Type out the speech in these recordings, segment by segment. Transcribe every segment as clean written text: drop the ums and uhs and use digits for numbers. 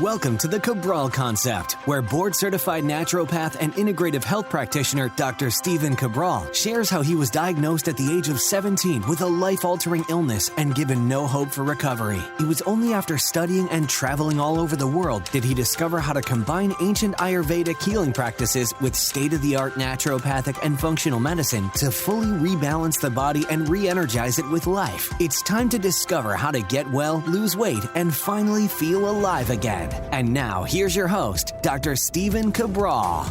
Welcome to the Cabral Concept, where board-certified naturopath and integrative health practitioner Dr. Stephen Cabral shares how he was diagnosed at the age of 17 with a life-altering illness and given no hope for recovery. It was only after studying and traveling all over the world did he discover how to combine ancient Ayurvedic healing practices with state-of-the-art naturopathic and functional medicine to fully rebalance the body and re-energize it with life. It's time to discover how to get well, lose weight, and finally feel alive again. And now, here's your host, Dr. Stephen Cabral.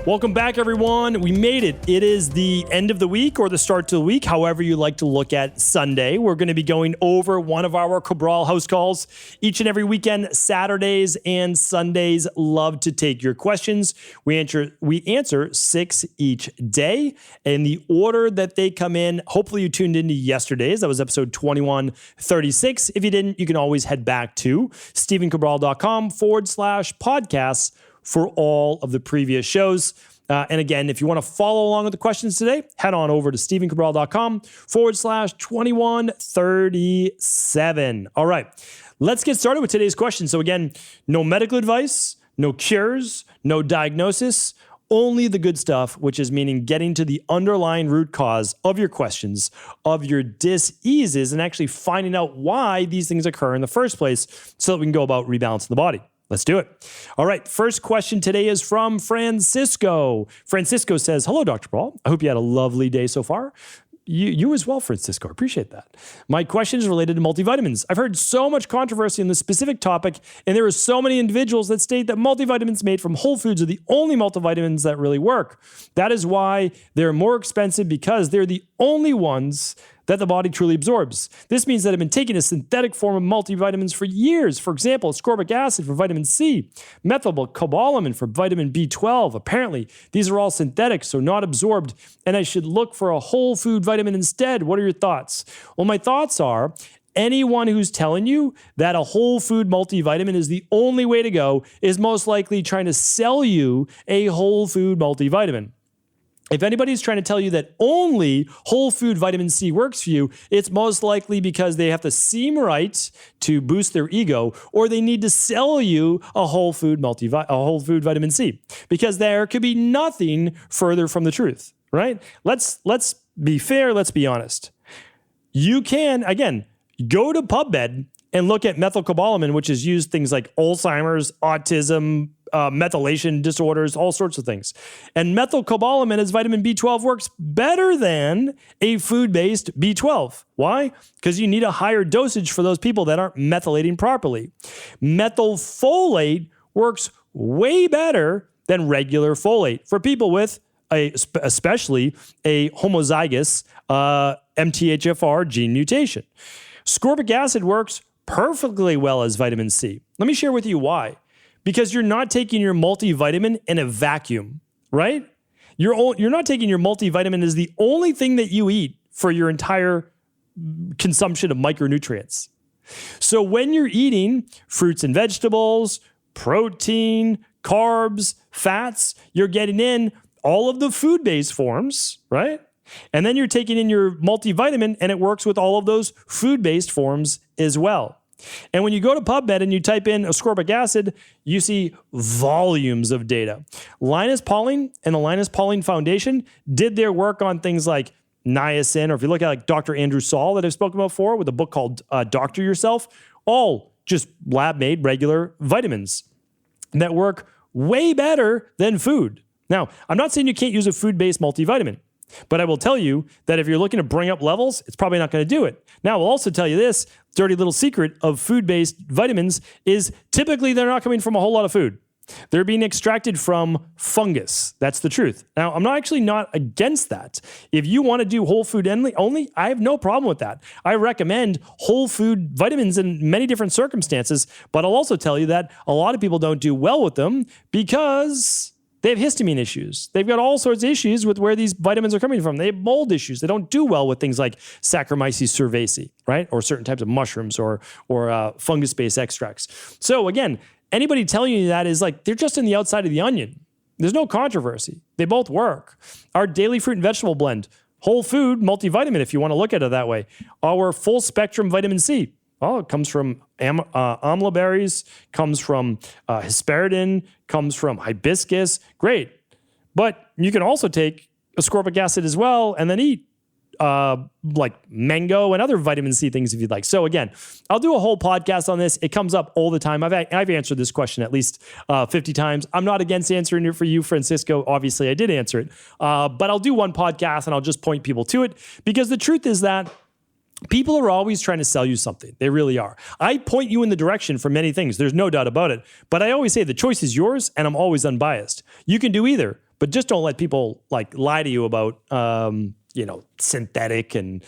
Welcome back, everyone. We made it. It is the end of the week or the start to the week, however you like to look at Sunday. We're going to be going over one of our Cabral house calls each and every weekend. Saturdays and Sundays, love to take your questions. We answer 6 each day in the order that they come in. Hopefully you tuned into yesterday's. That was episode 2136. If you didn't, you can always head back to stephencabral.com/podcasts for all of the previous shows. And again, if you want to follow along with the questions today, head on over to stephencabral.com/2137. All right, let's get started with today's question. So again, no medical advice, no cures, no diagnosis, only the good stuff, which is meaning getting to the underlying root cause of your questions, of your dis-eases, and actually finding out why these things occur in the first place so that we can go about rebalancing the body. Let's do it. All right. First question today is from Francisco. Francisco says, hello, Dr. Paul. I hope you had a lovely day so far. You as well, Francisco. Appreciate that. My question is related to multivitamins. I've heard so much controversy on this specific topic, and there are so many individuals that state that multivitamins made from whole foods are the only multivitamins that really work. That is why they're more expensive, because they're the only ones that the body truly absorbs. This means that I've been taking a synthetic form of multivitamins for years. For example, ascorbic acid for vitamin C, methylcobalamin for vitamin B12. Apparently, these are all synthetic, so not absorbed, and I should look for a whole food vitamin instead. What are your thoughts? Well, my thoughts are, anyone who's telling you that a whole food multivitamin is the only way to go is most likely trying to sell you a whole food multivitamin. If anybody's trying to tell you that only whole food vitamin C works for you, it's most likely because they have to seem right to boost their ego, or they need to sell you a whole food vitamin C, because there could be nothing further from the truth, right? Let's be fair. Let's be honest. You can, again, go to PubMed and look at methylcobalamin, which is used things like Alzheimer's, autism, methylation disorders, all sorts of things. And methylcobalamin as vitamin B12 works better than a food-based B12. Why? Because you need a higher dosage for those people that aren't methylating properly. Methylfolate works way better than regular folate for people with especially a homozygous MTHFR gene mutation. Ascorbic acid works perfectly well as vitamin C. Let me share with you why. Because you're not taking your multivitamin in a vacuum, right? You're not taking your multivitamin as the only thing that you eat for your entire consumption of micronutrients. So when you're eating fruits and vegetables, protein, carbs, fats, you're getting in all of the food-based forms, right? And then you're taking in your multivitamin, and it works with all of those food-based forms as well. And when you go to PubMed and you type in ascorbic acid, you see volumes of data. Linus Pauling and the Linus Pauling Foundation did their work on things like niacin, or if you look at like Dr. Andrew Saul that I've spoken about before with a book called Doctor Yourself, all just lab-made regular vitamins that work way better than food. Now, I'm not saying you can't use a food-based multivitamin, but I will tell you that if you're looking to bring up levels, it's probably not going to do it. Now, I'll also tell you this dirty little secret of food-based vitamins is typically they're not coming from a whole lot of food. They're being extracted from fungus. That's the truth. Now, I'm not against that. If you want to do whole food only, I have no problem with that. I recommend whole food vitamins in many different circumstances, but I'll also tell you that a lot of people don't do well with them because they have histamine issues. They've got all sorts of issues with where these vitamins are coming from. They have mold issues. They don't do well with things like Saccharomyces cerevisiae, right? Or certain types of mushrooms or fungus-based extracts. So again, anybody telling you that is like, they're just in the outside of the onion. There's no controversy. They both work. Our daily fruit and vegetable blend, whole food multivitamin, if you want to look at it that way. Our full spectrum vitamin C, Oh, it comes from amla berries, comes from hesperidin, comes from hibiscus. Great. But you can also take ascorbic acid as well and then eat like mango and other vitamin C things if you'd like. So again, I'll do a whole podcast on this. It comes up all the time. I've answered this question at least 50 times. I'm not against answering it for you, Francisco. Obviously, I did answer it. But I'll do one podcast and I'll just point people to it because the truth is that people are always trying to sell you something. They really are. I point you in the direction for many things. There's no doubt about it. But I always say the choice is yours and I'm always unbiased. You can do either, but just don't let people like lie to you about, synthetic and,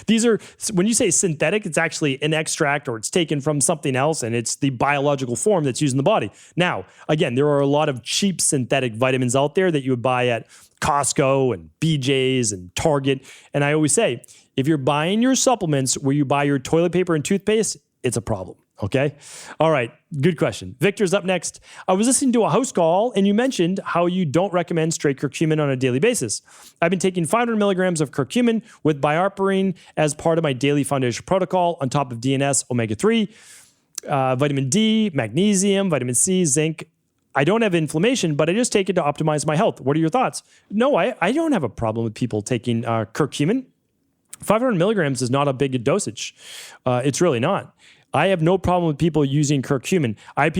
these are, when you say synthetic, it's actually an extract or it's taken from something else and it's the biological form that's used in the body. Now, again, there are a lot of cheap synthetic vitamins out there that you would buy at Costco and BJ's and Target. And I always say, if you're buying your supplements where you buy your toilet paper and toothpaste, it's a problem. Okay. All right. Good question. Victor's up next. I was listening to a house call and you mentioned how you don't recommend straight curcumin on a daily basis. I've been taking 500 milligrams of curcumin with BioPerine as part of my daily foundation protocol on top of DNS, omega-3, vitamin D, magnesium, vitamin C, zinc. I don't have inflammation, but I just take it to optimize my health. What are your thoughts? No, I don't have a problem with people taking curcumin. 500 milligrams is not a big dosage. It's really not. I have no problem with people using curcumin. I have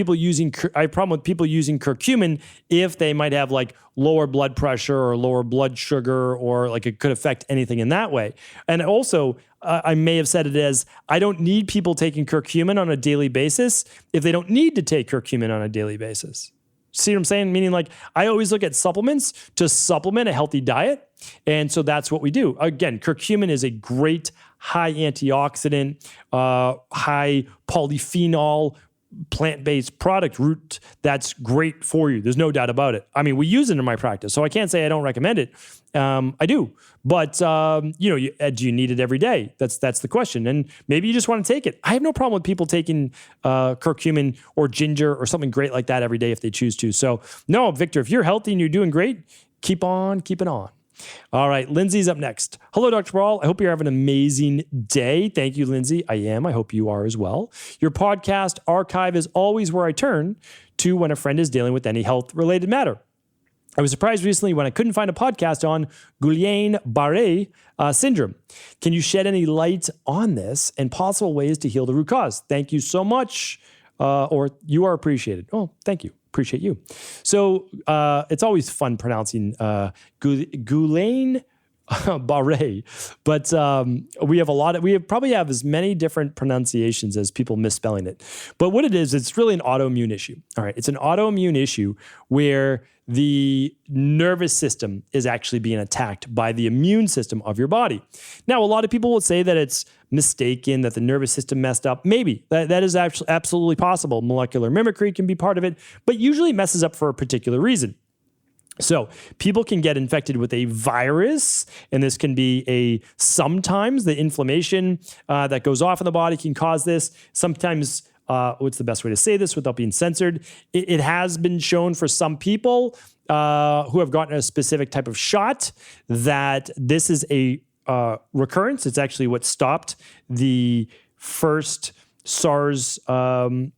problem with people using curcumin if they might have like lower blood pressure or lower blood sugar or like it could affect anything in that way. And also, I may have said it as, I don't need people taking curcumin on a daily basis if they don't need to take curcumin on a daily basis. See what I'm saying? Meaning like I always look at supplements to supplement a healthy diet. And so that's what we do. Again, curcumin is a great high antioxidant, high polyphenol, plant-based product root that's great for you. There's no doubt about it. I mean, we use it in my practice, so I can't say I don't recommend it. I do. But, do you need it every day? That's the question. And maybe you just want to take it. I have no problem with people taking curcumin or ginger or something great like that every day if they choose to. So, no, Victor, if you're healthy and you're doing great, keep on keeping on. All right, Lindsay's up next. Hello, Dr. Cabral. I hope you're having an amazing day. Thank you, Lindsay. I am. I hope you are as well. Your podcast archive is always where I turn to when a friend is dealing with any health-related matter. I was surprised recently when I couldn't find a podcast on Guillain-Barré syndrome. Can you shed any light on this and possible ways to heal the root cause? Thank you so much, or you are appreciated. Oh, thank you. Appreciate you. So it's always fun pronouncing Guillain-Barré, but we probably have as many different pronunciations as people misspelling it. But what it is, it's really an autoimmune issue. All right, it's an autoimmune issue where the nervous system is actually being attacked by the immune system of your body. Now, a lot of people will say that it's mistaken, that the nervous system messed up. Maybe. That is absolutely possible. Molecular mimicry can be part of it, but usually it messes up for a particular reason. So people can get infected with a virus, and this can be sometimes the inflammation that goes off in the body can cause this. Sometimes what's the best way to say this without being censored? It has been shown for some people who have gotten a specific type of shot that this is a recurrence. It's actually what stopped the first SARS, what's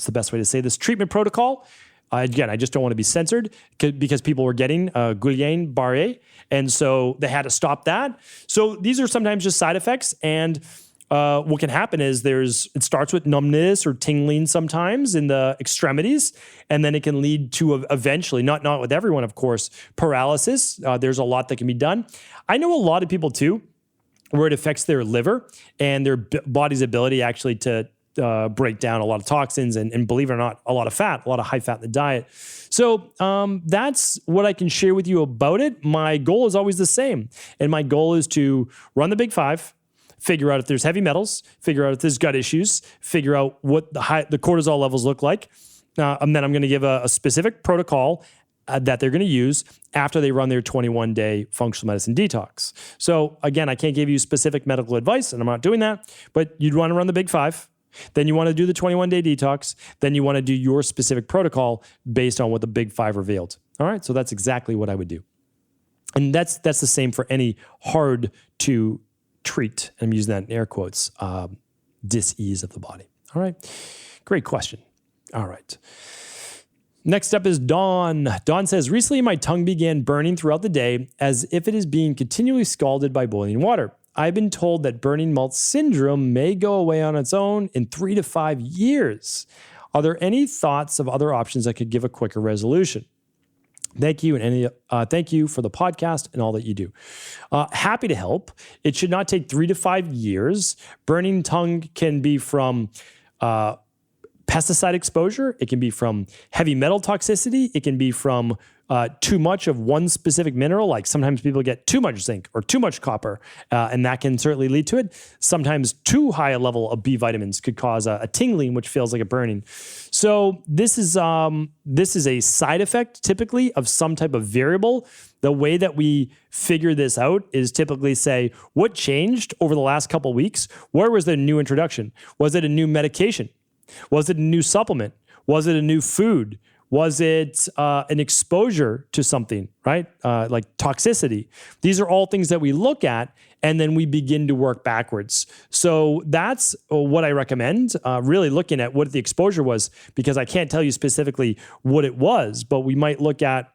the best way to say this, treatment protocol. Again, I just don't want to be censored because people were getting Guillain-Barré, and so they had to stop that. So these are sometimes just side effects, and what can happen is it starts with numbness or tingling sometimes in the extremities, and then it can lead to eventually, not with everyone, of course, paralysis. There's a lot that can be done. I know a lot of people too, where it affects their liver and their body's ability actually to break down a lot of toxins and believe it or not, a lot of high fat in the diet. So that's what I can share with you about it. My goal is always the same. And my goal is to run the Big Five, figure out if there's heavy metals, figure out if there's gut issues, figure out what the cortisol levels look like. And then I'm going to give a specific protocol that they're going to use after they run their 21-day functional medicine detox. So again, I can't give you specific medical advice, and I'm not doing that, but you'd want to run the Big Five. Then you want to do the 21-day detox. Then you want to do your specific protocol based on what the Big Five revealed. All right, so that's exactly what I would do. And that's the same for any hard to treat, and I'm using that in air quotes, dis-ease of the body. All right. Great question. All right. Next up is Dawn. Dawn says, recently my tongue began burning throughout the day as if it is being continually scalded by boiling water. I've been told that burning mouth syndrome may go away on its own in 3 to 5 years. Are there any thoughts of other options that could give a quicker resolution? Thank you, and thank you for the podcast and all that you do. Happy to help. It should not take 3 to 5 years. Burning tongue can be from pesticide exposure. It can be from heavy metal toxicity. It can be from too much of one specific mineral. Like sometimes people get too much zinc or too much copper, and that can certainly lead to it. Sometimes too high a level of B vitamins could cause a tingling, which feels like a burning. So this is a side effect typically of some type of variable. The way that we figure this out is typically say, what changed over the last couple of weeks? Where was the new introduction? Was it a new medication? Was it a new supplement? Was it a new food? Was it an exposure to something, right? Like toxicity. These are all things that we look at, and then we begin to work backwards. So that's what I recommend, really looking at what the exposure was, because I can't tell you specifically what it was, but we might look at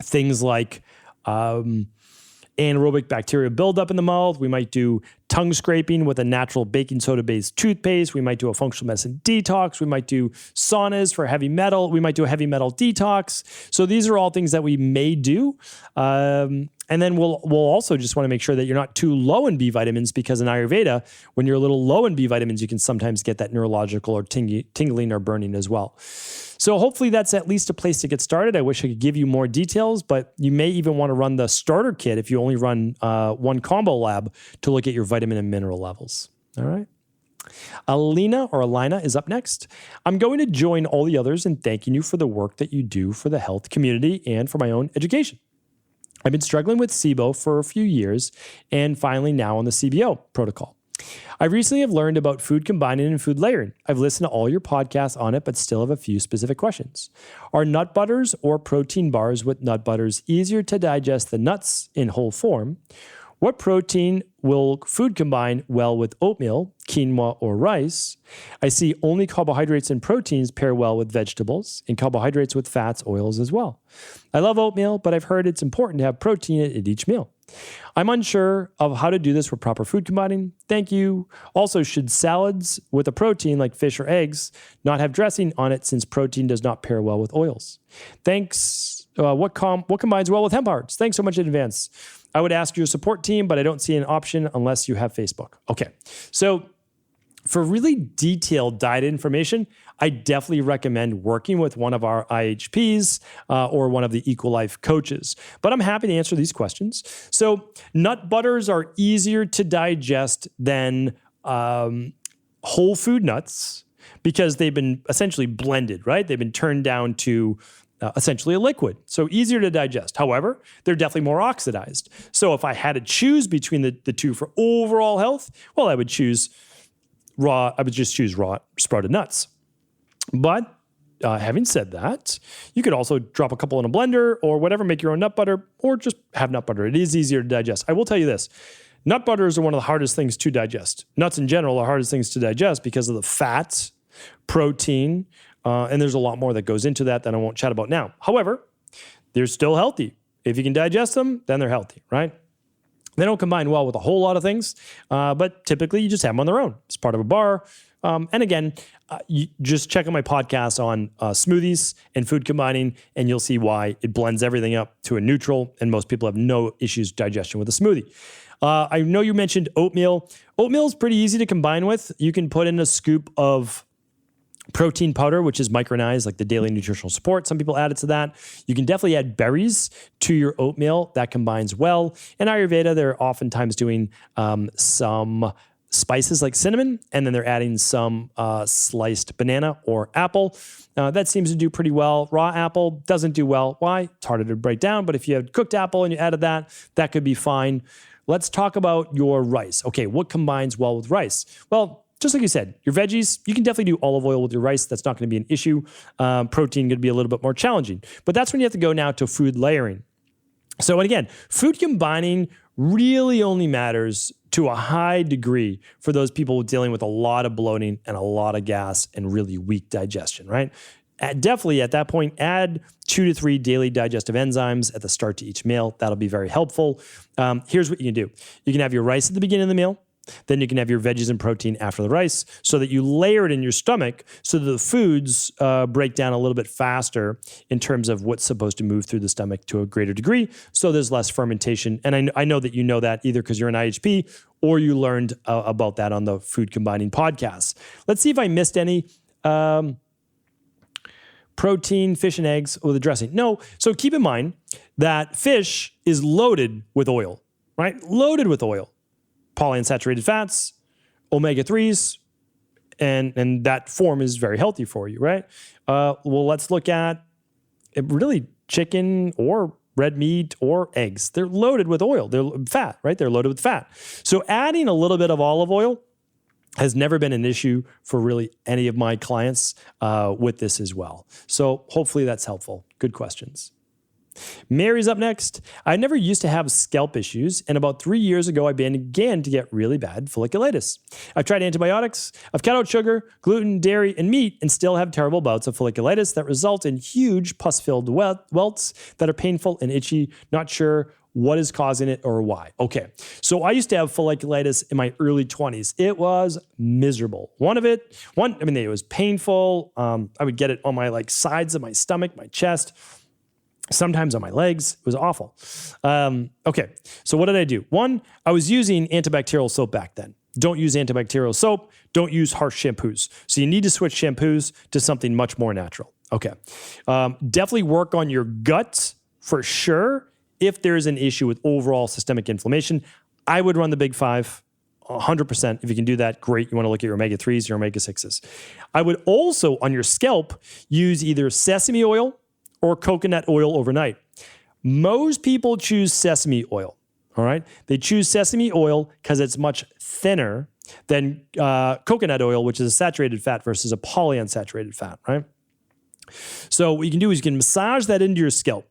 things like anaerobic bacteria buildup in the mouth. We might do tongue scraping with a natural baking soda-based toothpaste. We might do a functional medicine detox. We might do saunas for heavy metal. We might do a heavy metal detox. So these are all things that we may do. And then we'll also just want to make sure that you're not too low in B vitamins, because in Ayurveda, when you're a little low in B vitamins, you can sometimes get that neurological or tingling or burning as well. So hopefully that's at least a place to get started. I wish I could give you more details, but you may even want to run the starter kit if you only run one combo lab to look at your vitamin and mineral levels. All right. Alina is up next. I'm going to join all the others in thanking you for the work that you do for the health community and for my own education. I've been struggling with SIBO for a few years and finally now on the CBO protocol. I recently have learned about food combining and food layering. I've listened to all your podcasts on it, but still have a few specific questions. Are nut butters or protein bars with nut butters easier to digest than nuts in whole form? What protein will food combine well with oatmeal, quinoa, or rice? I see only carbohydrates and proteins pair well with vegetables, and carbohydrates with fats, oils as well. I love oatmeal, but I've heard it's important to have protein at each meal. I'm unsure of how to do this for proper food combining. Thank you. Also, should salads with a protein like fish or eggs not have dressing on it, since protein does not pair well with oils? Thanks. What combines well with hemp hearts? Thanks so much in advance. I would ask your support team, but I don't see an option unless you have Facebook. Okay. So for really detailed diet information, I definitely recommend working with one of our IHPs or one of the Equalife coaches. But I'm happy to answer these questions. So nut butters are easier to digest than whole food nuts because they've been essentially blended, right? They've been turned down to essentially a liquid. So easier to digest. However, they're definitely more oxidized. So if I had to choose between the two for overall health, well, I would just choose raw sprouted nuts. But having said that, you could also drop a couple in a blender or whatever, make your own nut butter, or just have nut butter. It is easier to digest. I will tell you this. Nut butters are one of the hardest things to digest. Nuts in general are hardest things to digest because of the fat, protein, and there's a lot more that goes into that I won't chat about now. However, they're still healthy. If you can digest them, then they're healthy, right? They don't combine well with a whole lot of things, but typically you just have them on their own. It's part of a bar. And again, you just check out my podcast on smoothies and food combining, and you'll see why it blends everything up to a neutral, and most people have no issues digestion with a smoothie. I know you mentioned oatmeal. Oatmeal is pretty easy to combine with. You can put in a scoop of protein powder, which is micronized, like the daily nutritional support. Some people add it to that. You can definitely add berries to your oatmeal. That combines well. In Ayurveda, they're oftentimes doing some spices like cinnamon, and then they're adding some sliced banana or apple. That seems to do pretty well. Raw apple doesn't do well. Why? It's harder to break down, but if you had cooked apple and you added that, that could be fine. Let's talk about your rice. Okay, what combines well with rice? Well, just like you said, your veggies, you can definitely do olive oil with your rice. That's not going to be an issue. Protein going to be a little bit more challenging. But that's when you have to go now to food layering. So, and again, food combining really only matters to a high degree for those people dealing with a lot of bloating and a lot of gas and really weak digestion, right? Definitely at that point, add 2 to 3 daily digestive enzymes at the start to each meal. That'll be very helpful. Here's what you can do. You can have your rice at the beginning of the meal. Then you can have your veggies and protein after the rice so that you layer it in your stomach so that the foods break down a little bit faster in terms of what's supposed to move through the stomach to a greater degree. So there's less fermentation. And I know that you know that either because you're an IHP or you learned about that on the Food Combining podcast. Let's see if I missed any. Protein, fish and eggs with a dressing. No. So keep in mind that fish is loaded with oil, right? Loaded with oil. Polyunsaturated fats, omega-3s, and that form is very healthy for you, right? Well, let's look at really chicken or red meat or eggs. They're loaded with oil. They're fat, right? They're loaded with fat. So adding a little bit of olive oil has never been an issue for really any of my clients with this as well. So hopefully that's helpful. Good questions. Mary's up next. I never used to have scalp issues, and about 3 years ago, I began to get really bad folliculitis. I've tried antibiotics, I've cut out sugar, gluten, dairy, and meat, and still have terrible bouts of folliculitis that result in huge pus-filled welts that are painful and itchy. Not sure what is causing it or why. Okay, so I used to have folliculitis in my early 20s. It was miserable. It was painful. I would get it on my sides of my stomach, my chest, sometimes on my legs. It was awful. Okay, so what did I do? One, I was using antibacterial soap back then. Don't use antibacterial soap. Don't use harsh shampoos. So you need to switch shampoos to something much more natural. Okay, definitely work on your gut for sure. If there's an issue with overall systemic inflammation, I would run the Big Five 100%. If you can do that, great. You want to look at your omega-3s, your omega-6s. I would also, on your scalp, use either sesame oil or coconut oil overnight. Most people choose sesame oil, all right? They choose sesame oil because it's much thinner than coconut oil, which is a saturated fat versus a polyunsaturated fat, right? So what you can do is you can massage that into your scalp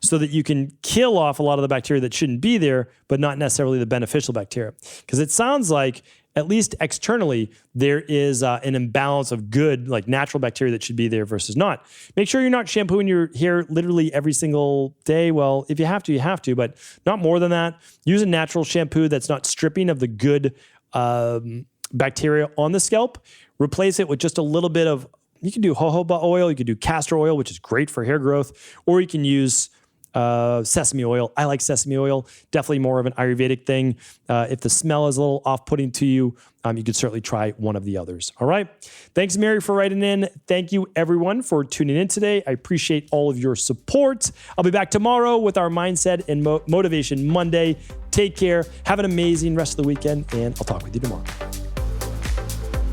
so that you can kill off a lot of the bacteria that shouldn't be there, but not necessarily the beneficial bacteria. Because it sounds like, at least externally, there is an imbalance of good, natural bacteria that should be there versus not. Make sure you're not shampooing your hair literally every single day. Well, if you have to, you have to, but not more than that. Use a natural shampoo that's not stripping of the good bacteria on the scalp. Replace it with just a little bit of, you can do jojoba oil, you can do castor oil, which is great for hair growth, or you can use sesame oil. I like sesame oil, definitely more of an Ayurvedic thing. If the smell is a little off-putting to you, you could certainly try one of the others. All right. Thanks, Mary, for writing in. Thank you, everyone, for tuning in today. I appreciate all of your support. I'll be back tomorrow with our Mindset and Motivation Monday. Take care. Have an amazing rest of the weekend, and I'll talk with you tomorrow.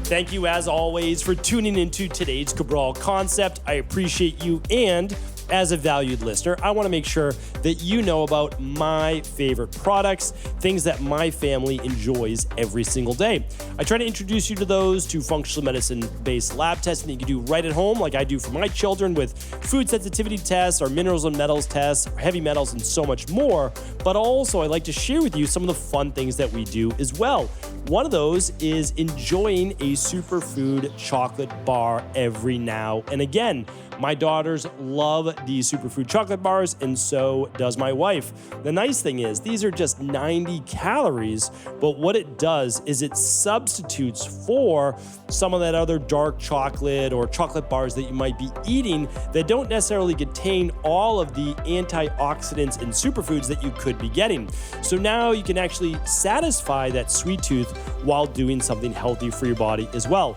Thank you, as always, for tuning into today's Cabral Concept. I appreciate you, and as a valued listener, I want to make sure that you know about my favorite products, things that my family enjoys every single day. I try to introduce you to those, to functional medicine-based lab testing that you can do right at home, like I do for my children with food sensitivity tests, our minerals and metals tests, heavy metals, and so much more. But also, I like to share with you some of the fun things that we do as well. One of those is enjoying a superfood chocolate bar every now and again. My daughters love these superfood chocolate bars, and so does my wife. The nice thing is these are just 90 calories, but what it does is it substitutes for some of that other dark chocolate or chocolate bars that you might be eating that don't necessarily contain all of the antioxidants and superfoods that you could be getting. So now you can actually satisfy that sweet tooth while doing something healthy for your body as well.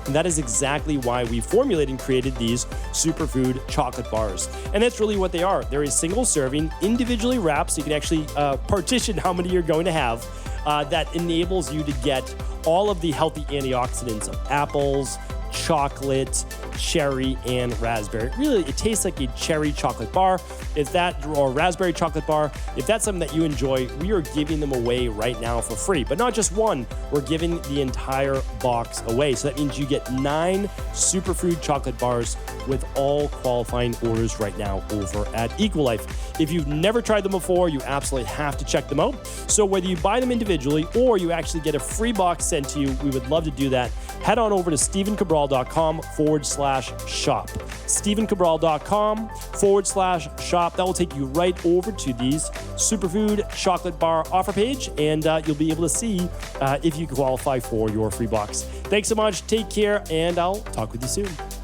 And that is exactly why we formulated and created these superfood chocolate bars. And that's really what they are. They're a single serving, individually wrapped, so you can actually partition how many you're going to have. That enables you to get all of the healthy antioxidants of apples, chocolate, cherry, and raspberry. Really, it tastes like a cherry chocolate bar. If that, or raspberry chocolate bar, if that's something that you enjoy, we are giving them away right now for free. But not just one, we're giving the entire box away. So that means you get 9 superfood chocolate bars with all qualifying orders right now over at Equalife. If you've never tried them before, you absolutely have to check them out. So whether you buy them individually or you actually get a free box sent to you, we would love to do that. Head on over to stevencabral.com/shop. stevencabral.com/shop. That will take you right over to these superfood chocolate bar offer page, and you'll be able to see if you qualify for your free box. Thanks so much. Take care, and I'll talk with you soon.